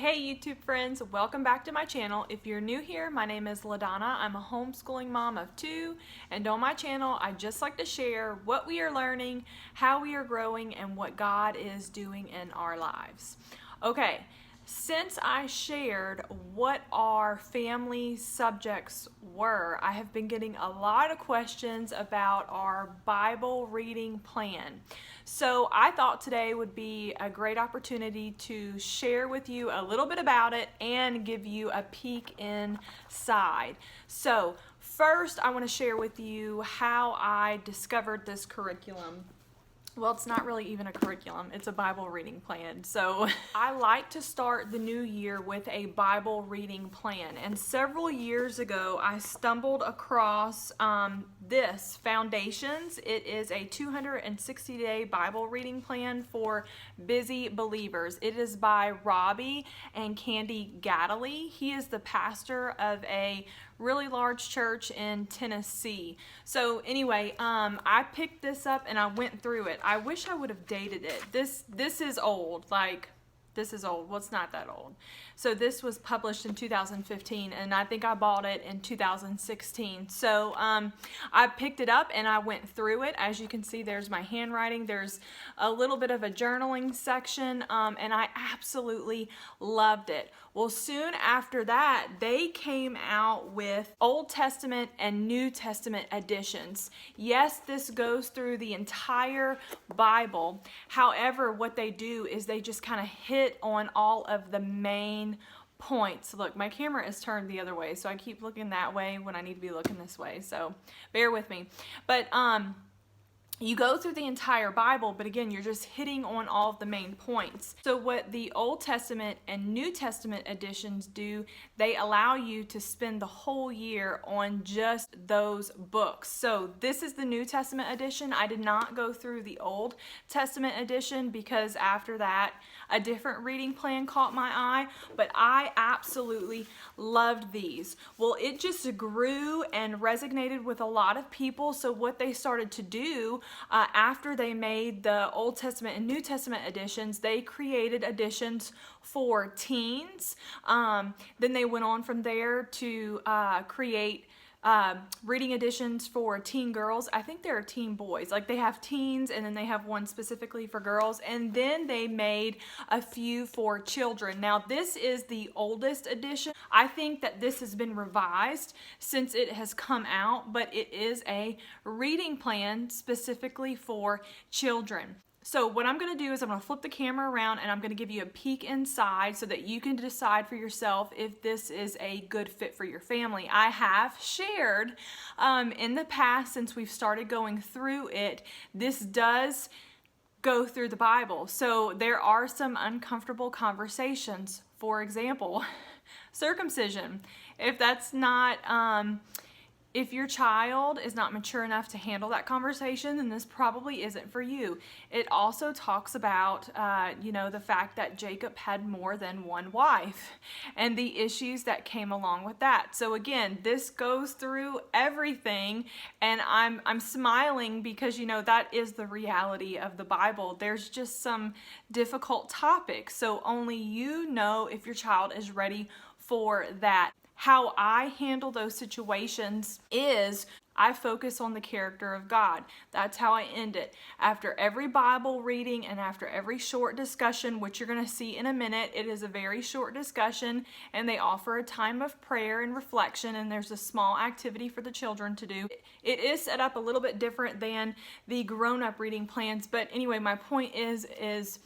Hey YouTube friends, welcome back to my channel. If you're new here, my name is LaDonna. I'm a homeschooling mom of two, and on my channel I just like to share what we are learning, how we are growing, and what God is doing in our lives. Okay, since I shared what our family subjects were, I have been getting a lot of questions about our Bible reading plan. So I thought today would be a great opportunity to share with you a little bit about it and give you a peek inside. So first I want to share with you how I discovered this curriculum. Well, it's not really even a curriculum, it's a Bible reading plan. So I like to start the new year with a Bible reading plan. And several years ago, I stumbled across this, Foundations. It is a 260-day Bible reading plan for busy believers. It is by Robbie and Candy Gadley. He is the pastor of a really large church in Tennessee. So anyway, I picked this up and I went through it. I wish I would have dated it. This is old. This is old. Well, it's not that old. So this was published in 2015, and I think I bought it in 2016. So I picked it up and I went through it. As you can see, there's my handwriting. There's a little bit of a journaling section, and I absolutely loved it. Well, soon after that, they came out with Old Testament and New Testament editions. Yes, this goes through the entire Bible. However, what they do is they just kind of hit on all of the main points. Look, my camera is turned the other way, so I keep looking that way when I need to be looking this way, so bear with me. But you go through the entire Bible, but again, you're just hitting on all of the main points. So what the Old Testament and New Testament editions do, they allow you to spend the whole year on just those books. So this is the New Testament edition. I did not go through the Old Testament edition because after that, a different reading plan caught my eye, but I absolutely loved these. Well, it just grew and resonated with a lot of people. So what they started to do after they made the Old Testament and New Testament editions, they created editions for teens. Then they went on from there to create reading editions for teen girls. I think there are teen boys. Like they have teens and then they have one specifically for girls. And then they made a few for children. Now this is the oldest edition. I think that this has been revised since it has come out, but it is a reading plan specifically for children. So what I'm going to do is I'm going to flip the camera around and I'm going to give you a peek inside so that you can decide for yourself if this is a good fit for your family. I have shared in the past, since we've started going through it, this does go through the Bible. So there are some uncomfortable conversations. For example, circumcision. If that's not... If your child is not mature enough to handle that conversation, then this probably isn't for you. It also talks about, the fact that Jacob had more than one wife and the issues that came along with that. So again, this goes through everything, and I'm smiling because, that is the reality of the Bible. There's just some difficult topics, so only you know if your child is ready for that. How I handle those situations is I focus on the character of God. That's how I end it. After every Bible reading and after every short discussion, which you're going to see in a minute, it is a very short discussion, and they offer a time of prayer and reflection, and there's a small activity for the children to do. It is set up a little bit different than the grown-up reading plans, but anyway, my point is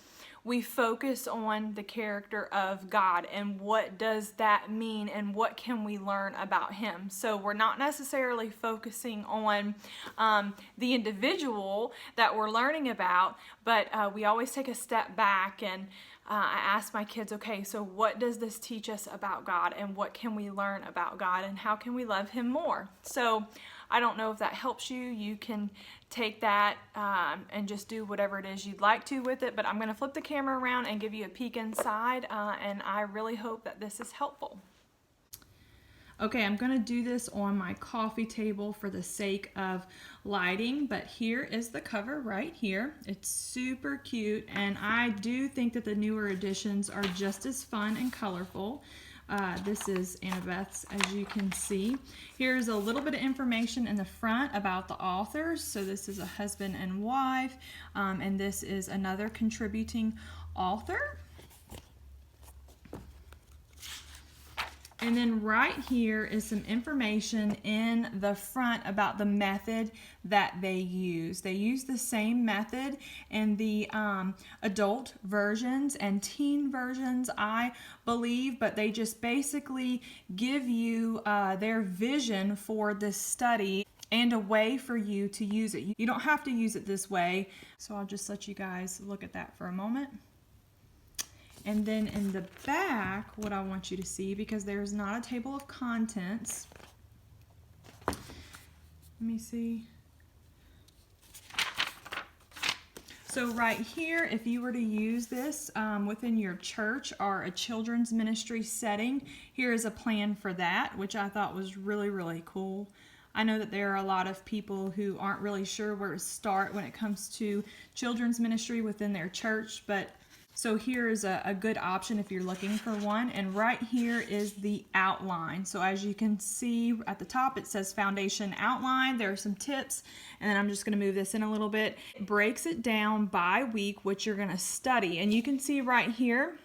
we focus on the character of God and what does that mean and what can we learn about him. So we're not necessarily focusing on the individual that we're learning about, but we always take a step back and I ask my kids, okay, so what does this teach us about God and what can we learn about God and how can we love him more? So I don't know if that helps you. You can take that and just do whatever it is you'd like to with it, but I'm going to flip the camera around and give you a peek inside, and I really hope that this is helpful. Okay, I'm going to do this on my coffee table for the sake of lighting, but here is the cover right here. It's super cute, and I do think that the newer editions are just as fun and colorful. This is Annabeth's, as you can see. Here's a little bit of information in the front about the authors. So this is a husband and wife, and this is another contributing author. And then right here is some information in the front about the method that they use. They use the same method in the adult versions and teen versions, I believe, but they just basically give you their vision for this study and a way for you to use it. You don't have to use it this way, so I'll just let you guys look at that for a moment. And then in the back, what I want you to see, because there's not a table of contents. Let me see. So right here, if you were to use this within your church or a children's ministry setting, here is a plan for that, which I thought was really, really cool. I know that there are a lot of people who aren't really sure where to start when it comes to children's ministry within their church, but so here is a good option if you're looking for one. And right here is the outline. So as you can see at the top, it says foundation outline. There are some tips, and then I'm just going to move this in a little bit. It breaks it down by week, which you're going to study. And you can see right here,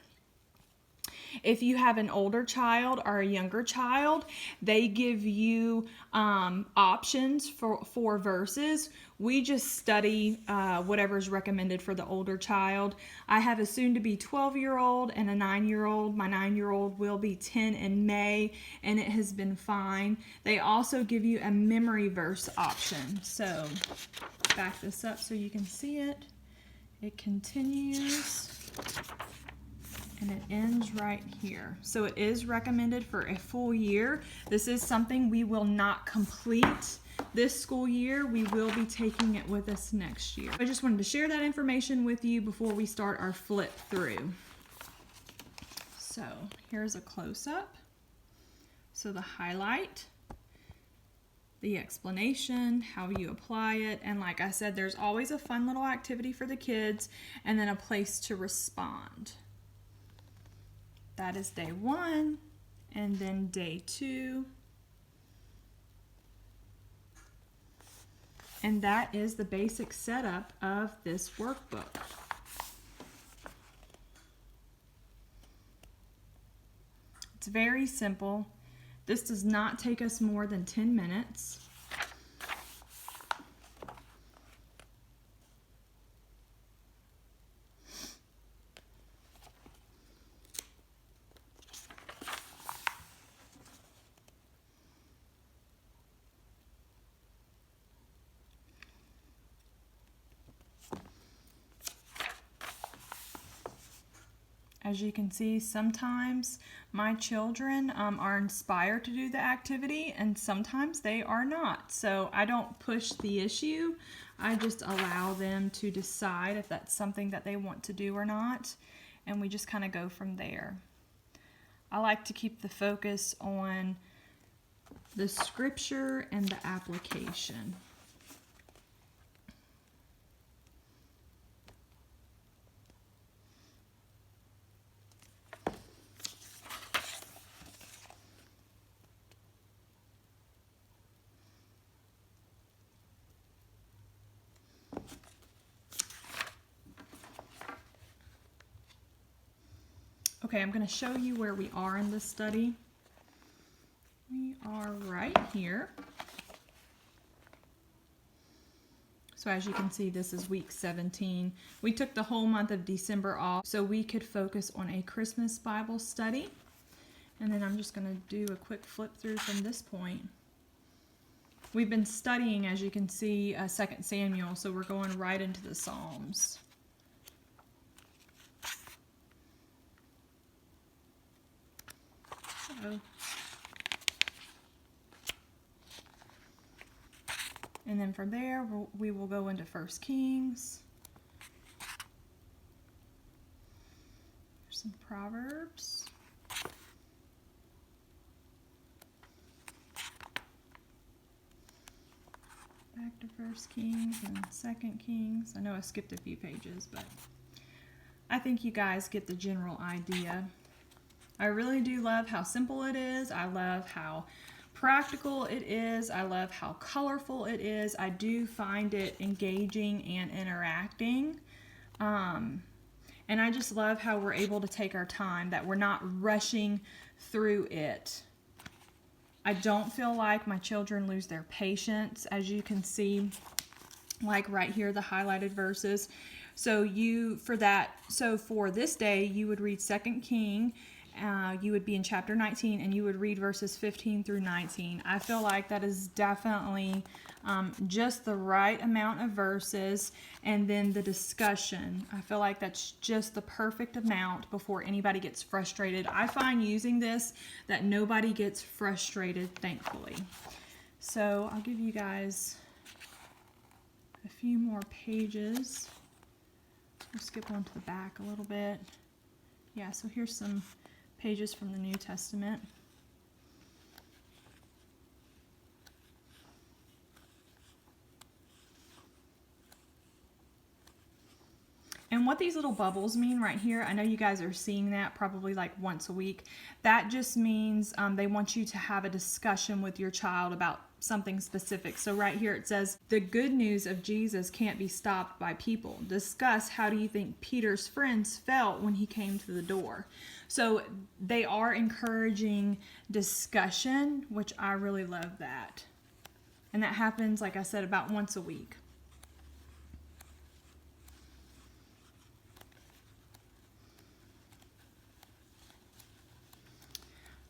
if you have an older child or a younger child, they give you options for verses. We just study whatever's recommended for the older child. I have a soon-to-be 12-year-old and a 9-year-old. My 9-year-old will be 10 in May, and it has been fine. They also give you a memory verse option. So back this up so you can see it. It continues. And it ends right here. So it is recommended for a full year. This is something we will not complete this school year. We will be taking it with us next year. I just wanted to share that information with you before we start our flip through. So here's a close-up. So the highlight, the explanation, how you apply it, and like I said, there's always a fun little activity for the kids, and then a place to respond. That is day 1, and then day 2. And that is the basic setup of this workbook. It's very simple. This does not take us more than 10 minutes. As you can see, sometimes my children are inspired to do the activity, and sometimes they are not. So I don't push the issue. I just allow them to decide if that's something that they want to do or not, and we just kind of go from there. I like to keep the focus on the scripture and the application. Okay, I'm going to show you where we are in this study. We are right here. So as you can see, this is week 17. We took the whole month of December off so we could focus on a Christmas Bible study. And then I'm just going to do a quick flip through from this point. We've been studying, as you can see, 2 Samuel, so we're going right into the Psalms. And then from there, we will go into 1 Kings. There's some Proverbs. back to 1 Kings and 2 Kings. I know I skipped a few pages, but I think you guys get the general idea. I really do love how simple it is. I love how practical it is. I love how colorful it is. I do find it engaging and interacting. And I just love how we're able to take our time, that we're not rushing through it. I don't feel like my children lose their patience, as you can see, like right here, the highlighted verses. So for this day, you would read 2 King. You would be in chapter 19, and you would read verses 15 through 19. I feel like that is definitely just the right amount of verses, and then the discussion. I feel like that's just the perfect amount before anybody gets frustrated. I find using this that nobody gets frustrated, thankfully. So I'll give you guys a few more pages. We'll skip on to the back a little bit. Yeah, so here's some pages from the New Testament. And what these little bubbles mean right here, I know you guys are seeing that probably like once a week. That just means they want you to have a discussion with your child about something specific. So right here it says, the good news of Jesus can't be stopped by people. Discuss how do you think Peter's friends felt when he came to the door. So they are encouraging discussion, which I really love that. And that happens, like I said, about once a week.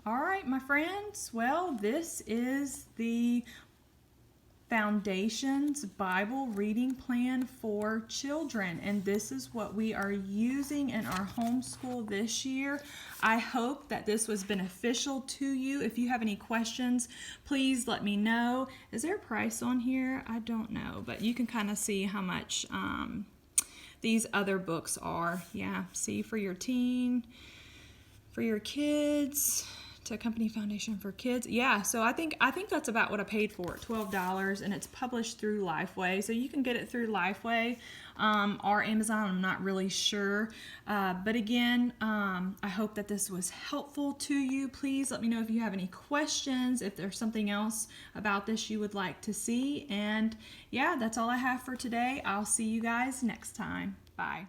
All right, my friends. Well, this is the Foundations Bible Reading Plan for Children, and this is what we are using in our homeschool this year. I hope that this was beneficial to you. If you have any questions, please let me know. Is there a price on here? I don't know, but you can kind of see how much these other books are. Yeah, see, for your teen, for your kids, to accompany Foundation for Kids. Yeah, so I think that's about what I paid for it, $12, and it's published through Lifeway. So you can get it through Lifeway or Amazon. I'm not really sure. But again, I hope that this was helpful to you. Please let me know if you have any questions, if there's something else about this you would like to see. And yeah, that's all I have for today. I'll see you guys next time. Bye.